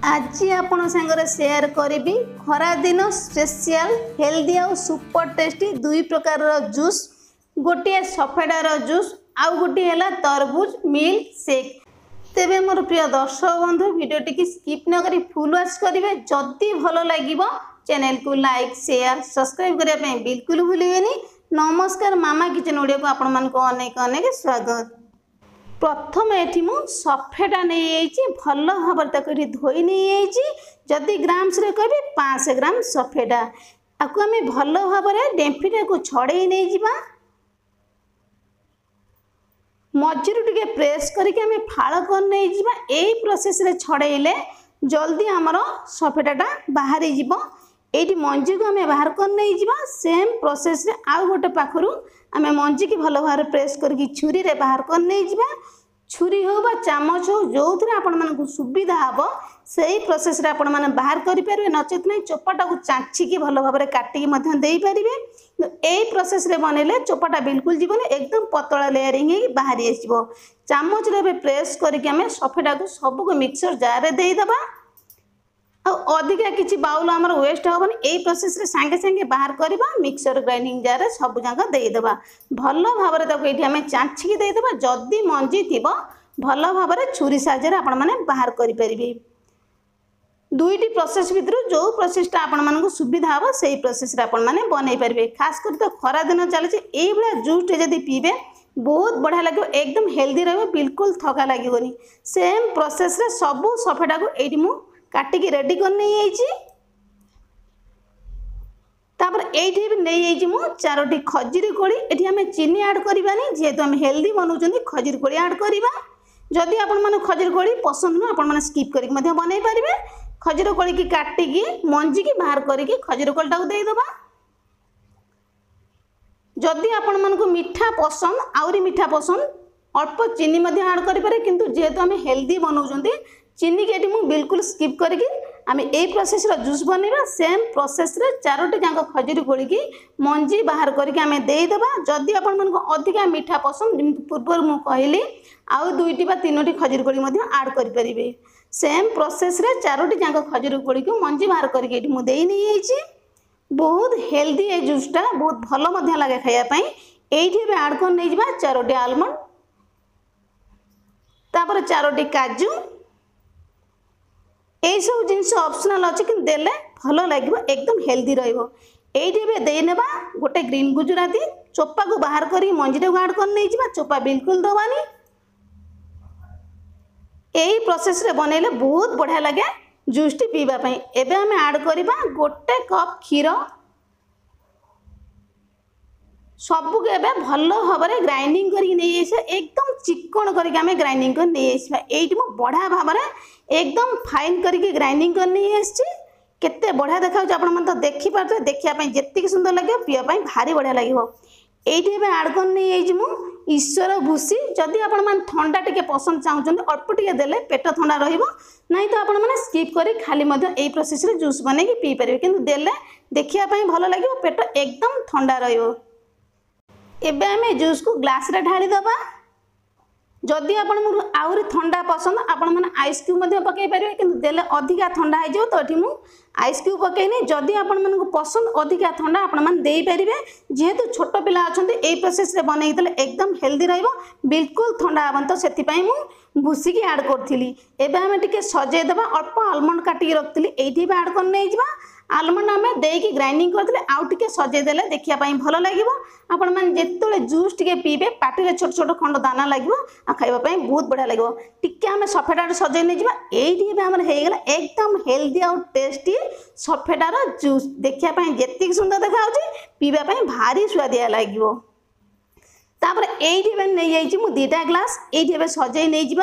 आज आपण सांगरे शेयर करी खरा दिन स्पेशल हेल्दी आउ सुपर टेस्टी दुई प्रकार जूस गोटे सफेडार जूस आउ गोटे है तरबूज मिल्क शेक। तेबे मोर प्रिय दर्शक बंधु वीडियोटी की स्किप न करी फुल वाच करेंगे। जदि भल लगे चैनल को लाइक शेयर सब्सक्राइब करने बिल्कुल भूलें। नमस्कार मामा किचन ओडिया को आपण मानक अनेक अनेक स्वागत। प्रथम ये मुझे सफेटा नहीं भल भाव धोई नहीं जदि ग्राम्स कह 500 ग्राम सफेटा आपको आम भल भाव डेम्फीटा को छड़े नहीं मझीरू टे प्रेस करके आम फाड़ कर नहीं यही प्रोसेस रे छड़ेले जल्दी आमर सफेटाटा बाहरी जीव। ये मंजी को आम बाहर कर नहीं सेम प्रोसेस रे आउ गोटे पाखरु आम मंजी की भल भाव प्रेस करके छुरी रे बाहर कर नहीं छुरी हो बा चामच हो जो आपण सुविधा हम से प्रोसेस रे आपण माने बाहर करें नचेत नहीं चोपाटा को चाँचिकी भल भाव काटिकी पारे। यही प्रोसेस रे बनइले चोपाटा बिल्कुल जीवन एकदम पतला लेयरिंग बाहरी आसो। चामच रे प्रेस करके आम सफेटा को सबको मिक्सर जार रे देदेबा अधिका किसी बाउल आमर वेस्ट हेनी। यही प्रोसेस रे सांगे सांगे बाहर करवा मिक्सर ग्राइंडिंग जार रे सब जाक देदेबा भल भाव ये आम चाँचिकी देदेबा। जदि मंजी थी भल भाव छुरी साहाय्य आपण माने बाहर करें। दुईटी प्रोसेस भितर जो प्रोसेसटा आपण मानक सुविधा हम से प्रोसेस आपण माने बनई पारे। खास कर तो खरा दिन चलती यही जूस जदि पीबे बहुत बढ़िया लगे एकदम हेल्दी रही बिल्कुल थका लगेनि। सेम प्रोसेस रे सबू सफेटा को ये मुझे काटिकी रेडी कर नहीं ये नहीं मुझे 4टी खजुरी कोड़ी ये आम चीनी आड करवानी जेहेतु आम हेल्दी बनाऊँ खजुरी कोड़ी आड करवा। जदि आपण मैंने खजुरी कोड़ी पसंद नुह आपण स्किप करके बनई पारे। खजुरी कोड़ी की काटिकी मंजी की बाहर करके खजुरी कोड़ीटा को देदेबा। जदि आपण मानक मीठा पसंद आउरी मीठा पसंद अल्प चीनी आड करें किंतु जेहेतु आम हेल्दी बनाऊँ चीनी के ये बिल्कुल स्किप करके आम यही प्रोसेस जूस बनवा। सेम प्रोसेस रे 4टी जाक खजुरी कोड़ी की मंजी बाहर करके आम देदेबा। जदि आपण मानक अधिका मीठा पसंद पूर्व मुझे कहली आउ 2टी बा 3टी खजुरी कोड़ी आड करें। सेम प्रोसेस रे 4टी जाक खजुरी कोड़ी को मंजी बाहर करके ये मुझे नहीं बहुत हेल्दी ये जूसटा बहुत भल लगे खायापाई। ये आड कर नहीं 4टी आलमंड तापर 4टी काजू यही सब जिनस ऑप्शनल अच्छे कि देले भल लगे एकदम हेल्दी रही देनेबा। गोटे ग्रीन गुजराती चोपा को बाहर कर मंजीटा को आड कर नहीं चोपा बिल्कुल दबानी। यही प्रोसेस रे बनइले बहुत बढ़िया लगे जूसटी पीवाई। एबे आम आड करवा गोटे कप क्षीर सबको एवं भल भाव ग्राइंडिंग कर एकदम चिकन करके ग्राइंडिंग कर नहीं बढ़िया भाव एकदम फाइन करके ग्राइंडिंग कर नहीं केते बढ़िया देखा आप देखिपारे देखापी जी सुंदर लगे पीवाई भारी बढ़िया लगे। ये आड कर नहीं ईश्वर भूसी जदि आपण मैंने ठंडा टे पसंद चाहते अल्प टे देले पेट ठंडा रही तो आपण मैंने स्किप कर खाली यही प्रोसेस रे जूस बन पी पारे कि देले देखापी भल लगे पेट एकदम ठंडा एबे आमे जूस को ग्लास रे ढाली दबा। जदि आपण आउरी ठंडा पसंद आपण मैंने आइस क्यूब पकई पारे कि देले अधिका ठंडा हो तो ये मुझे आइस क्यूब पकईनी। जदि आपण मानक पसंद अधिका ठंडा आपण मैंने दे पारे जेहेतु छोट पिला अच्छा यही प्रोसेस रे बनई देले एकदम हेल्दी रहिबो बिल्कुल ठंडा हेबन तो सेति मुझे भूसिकी आड करी। एबे आमे टिके सजे देबा अल्प आलमंड काटिकी रखती ये आड कर नहीं आलमंड आम देकी ग्राइंडिंग करते आउ टे सजेदेले देखापी भल लगे। आपण मैंने जिते जूस टे पीबे पार्टी छोट छोट खंड दाना लगे खावाई बहुत बढ़िया लगे। टिके आम सफेटा सजे नहीं ये होगला एकदम हेल्दी आउ टेस्टी सफेटार जूस देखापी जी सुंदर देखा पीवाई भारी स्वादिया लगे। ये नहीं मुझे 2टा ग्लास ये सजे नहीं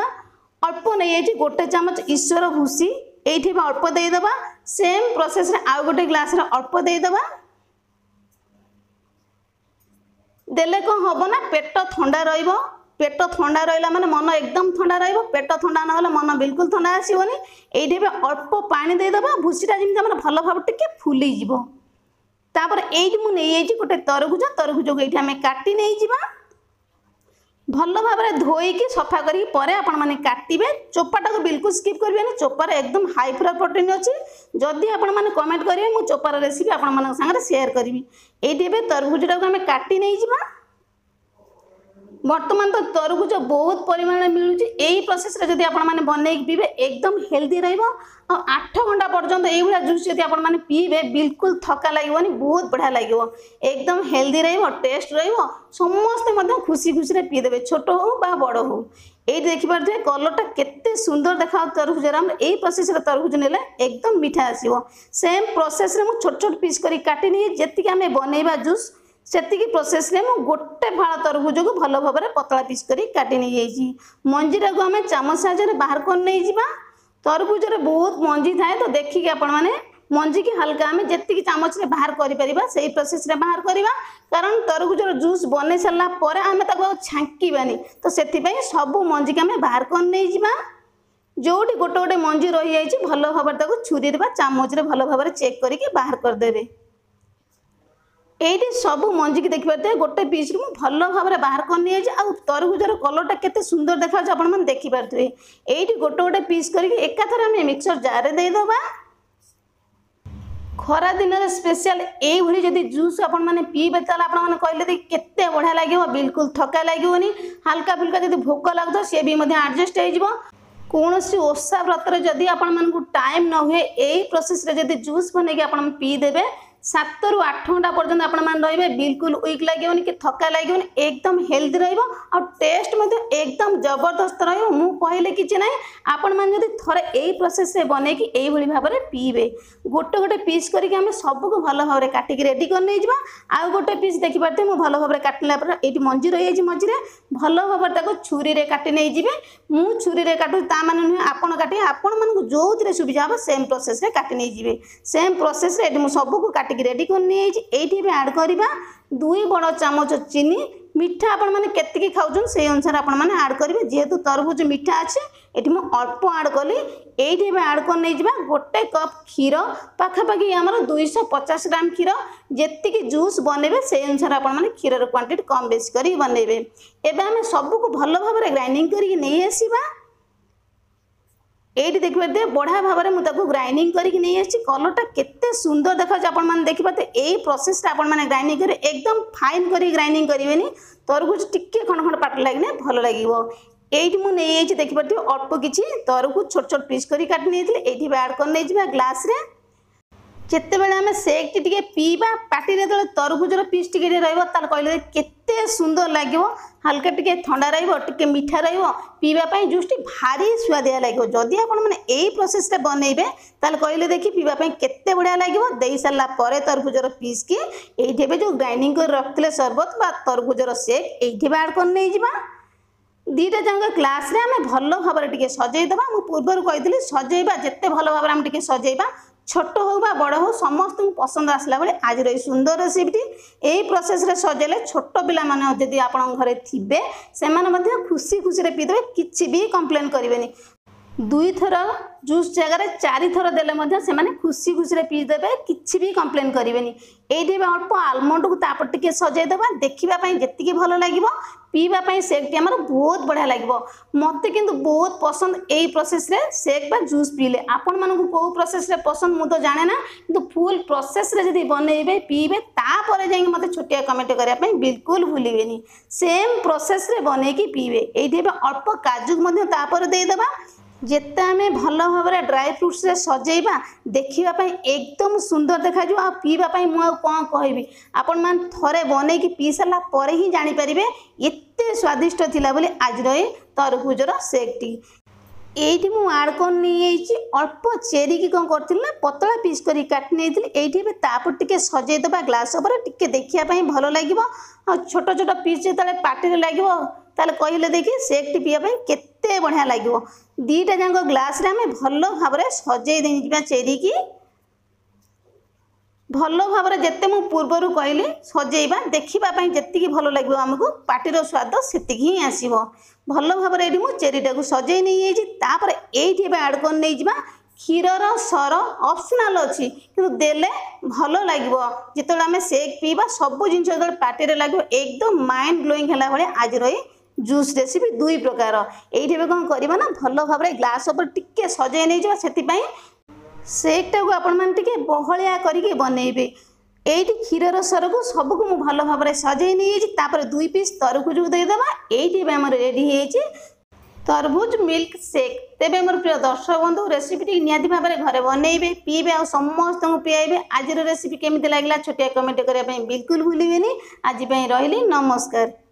अल्प नहीं गोटे चामच ईश्वर भूसी ये अल्प देदेबा। सेम प्रोसेस रे आउ गोटे ग्लास रे अल्प देदेबा देले कौन हम ना पेट ठंडा रहिबो। पेट ठंडा रहा माने मन एकदम ठंडा रहिबो पेट ठंडा ना मन बिल्कुल ठंडा आसोनी। ये अल्प पानी देदेबा भूसीटा जमी भल भाव टिके फुली जीवो। तापर ये मुझे नहीं गोटे तरबुज को ये काटी नहीं भल भाव में धोईकी सफा करी परे आपण माने काटिबे चोपाटा को बिल्कुल स्किप करबेनी चोपार एकदम हाई फ्लोर प्रोटीन अछि जदि आपण माने कमेंट करिवे मु चोपार रेसिपी आपण मानक संगे शेयर करबी एठी बे तरबुजटा को हमें काटी नै जिबा बर्तमान तो तरबुज बहुत परिमाण मिलूँ यही प्रोसेस रे जदि आपण माने बनै पीबे एकदम हेल्दी रहइबो आ 8 घंटा पर्यंत एई भला जूस जदि आपण माने पीबे बिल्कुल थका लागोनी बहुत बढ़िया लागो एकदम हेल्दी रहइबो टेस्ट रहइबो समस्त मध्य खुशी खुशी रे पी देबे छोट हो बा बड़ हो एई देखि पारथे कलरटा केते सुंदर देखा तरबुज रे हम एई प्रोसेस रे तरबुज नेले एकदम मीठा आसीबो सेम प्रोसेस रे मु छोट छोट पीस करी काटी नै जेतिक हमें बनैबा जूस सेतिकी प्रोसेस रे मु गोटे फाळ तरबुज को भल भाव में पतला पीस करी काटी नै जाईची मंजीरा को हमें चामच साहाय्य रे बाहर कर नै जिबा तरबुज रे बहुत मंजी थाए तो देखिके आपण माने मंजी की हल्का हमें जेतिकी चामच रे बाहर करि परिबा सेही प्रोसेस रे बाहर करिबा कारण तरबुज रो जूस बनै सल्ला परे हमें ताको छांकीबानी तो सेति पई सब मंजी के हमें बाहर कर नै जिबा जोटी गोटे गोटे मंजी रही जाईची भल भाव में ताको छुरी रे बा चामच रे भल भाव में चेक करके बाहर कर देबे एठी सब मंजी की देखि पाते गोटे पीस को भल भाव में बाहर कर नै आ तरबुजर कलरटा केते सुंदर देखा आपण मन देखि पारथुए एठी गोटे गोटे पीस करके एकाथर हमें मिक्सर जार रे दे दबा खरा दिन रे स्पेशल एई भली जदी जूस आपण माने पीबे ताला आपण माने कहले दे केते बढ़िया लागिवो बिल्कुल थका लागिवोनी हल्का फुल्का जदी भोक लागतो से भी मध्ये एडजस्ट हो जिवो कोनोसी ओसा व्रत रे जदी आपण मन को टाइम न हुए एई प्रोसेस रे जदी जूस बने के आपण पी देबे 7 रु 8 घंटा पर्यंत आपण मान रहिबे बिल्कुल वीक लागिवोनी कि थका लागिवोनी एकदम हेल्दी रहइबो और टेस्ट मध्ये एकदम जबरदस्त रहइबो मु कहले किछि नै आपण मान जदी थरे एई प्रोसेस से बने कि एई भली भाबरे पीबे गोटे गोटे पीस करके हम सब को भल भाबरे काटी के रेडी कर नै जिबा आ गोटे पीस देखि पाते मु भल भाबरे काटला पर एठी मंजी रहि जाय मंजी रे भल भाबरे ताको छुरी रे काटी नै जिबे मु छुरी रे काटू ता माने नै आपण काटी आपण मन को जोथरे सुविधा हो सेम प्रोसेस रे काटी नै जिबे सेम प्रोसेस रे एठी मु सब को काटी रेडी कर नहीं एठी भी ऐड करिबा 2 बड़ चामच चीनी मीठा आपण माने केतिकी खाउछन से अनुसार आपण माने ऐड करिवे जेहेतु तरबुज मीठा अछि एठी म अल्प ऐड कली एठी भी ऐड कर नै जिबा गोटे कप खीर पाखा पाखी हमर 250 ग्राम खीर जेतिकी जूस बनेबे से अनुसार आपण माने खीर रो क्वांटिटी कम बेसी करी बनेबे एबे हम सब को भलो भाव रे ग्राइंडिंग करी नै आसीबा एठी देखि पाते बढ़िया भाव में मुझे ग्राइंडिंग करके नहीं आसी कलरटा केते सुंदर देखा आपण माने देखि पाते एई प्रोसेस रे आपण माने ग्राइंडिंग करे एकदम फाइन करी ग्राइंडिंग करिवेनी तरबुज टिक्के खण खण पाट लागने भल लागिवो एठी मु नै एछि देखि पाते अल्प किछि तरबुज छोट छोट पीस करी काट नेथिले एठी भी ऐड कर नै जिबा ग्लास रे जेते बेले हमें सेक टिके पीबा पाटी रे तले तरबुजर पीस टिके रहइबो ताल कहले केते सुंदर लागिवो हल्का टिके ठंडा रहिबो टिके मीठा रहिबो पीबा पई जूस टी भारी स्वादिया लागिवो जदी आपण माने एई प्रोसेस रे बनेइबे ताल कहले देखि पीबा पई केते बढ़िया लागिवो देई सल्ला परे तरबुजर पीस की एठी बे जो ग्राइंडिंग कर रखले शरबत बा तरबुजर सेक एठी बे ऐड कर नै जिबा दीटा जंग ग्लास रे हमें भलो भाबरे टिके सजै दबा मु पूर्वर कहितली सजैबा जेते भलो भाबरे हम टिके सजैबा छोट हो बा बड़ हो समस्त पसंद आसला बेले आज रही सुंदर रेसिपी यही प्रोसेस रे सजेले छोट पिला माने जदि आपण घरे थिबे से माने मध्ये खुशी खुशी रे पी देबे किछि भी कंप्लेन करिवेनी 2 थर जूस जगह 4 थर देले मध्ये से माने खुशी खुशी रे पी देबे किछि भी कंप्लेन करिवेनी एठी बे अल्प आलमंड को तापर टिके सजै देबा देखिबा पई जेतिकी भलो लागिवो पीबा पई सेक टी हमर बहुत बढ़िया लागिवो मते किंतु बहुत पसंद एई प्रोसेस रे सेक बा जूस पीले आपण मानन को को प्रोसेस रे पसंद मु तो जाने ना किंतु फुल प्रोसेस रे जदी बनेइबे पीबे ता परे जाई मते छोटिया कमेंट करिया पई बिल्कुल भूलिबेनी सेम प्रोसेस रे बने की पीबे एठी बे अल्प काजू मध्ये ता परे दे देबा जेते हमें भल भाव में ड्राई फ्रूट्स रे सजेबा देखिबा पई एकदम सुंदर देखा जो आ पीबा पई मु कोन कहबी आपण मान थरे बने की पी सला परे ही जानि परिबे एते स्वादिष्ट थिला बोली आज रही तरबुजर सेक टी एठी मु ऐड कर नहीं अल्प चेरी की कौन करथिल ना पतला पीस करी काट नहीं एठी बे तापर टिके सजे दबा ग्लास ऊपर टिके देखिया पई भलो लागिवो आ छोट छोट पीस जेतले पाटी रे लागिवो ताले कहले देखि सेक टी पिया पई केते बढ़िया लागिवो दीटा जांग ग्लास रे हमें भलो भाबरे सजे देई जिबा चेरी की भलो भाबरे जेते मु पूर्वरु कहली सजेइबा देखिबा पई जेतिकी भलो लागबो हमकु पाटीर स्वाद सेतिकी ही आसीबो भलो भाबरे एडी मु चेरीटा को सजेई नै एजी तापर एठी बे ऐड कर नै जिबा क्षीरर सर ऑप्शनल अछि किंतु देले भलो लागबो जेतले हमें सेक पीबा सब जिंस जतले पाटी रे लागबो एकदम माइंड ब्लोइंग हला भले आज रही जूस रेसिपी दुई प्रकार ये कौन करवा ना भल भाव ग्लास उपर टिके सजाई नहीं से सेकटा को आपण मैंने बहलिया करके बनइबे एटी क्षीर सर को सबको मुझे भल भाव सजाई नहीं दुई पीस तरबूज को देदेबा ये रेडी है तरबूज मिल्क सेक तेबे मोर प्रिय दर्शक बंधु रेसिपी निहाती भाव में घरे बनइबे पीबे आ समस्त पियाइबे आज रेसिपी केमिति लागला छोटिया कमेंट करने बिल्कुल भूलिबेनी आज रही नमस्कार।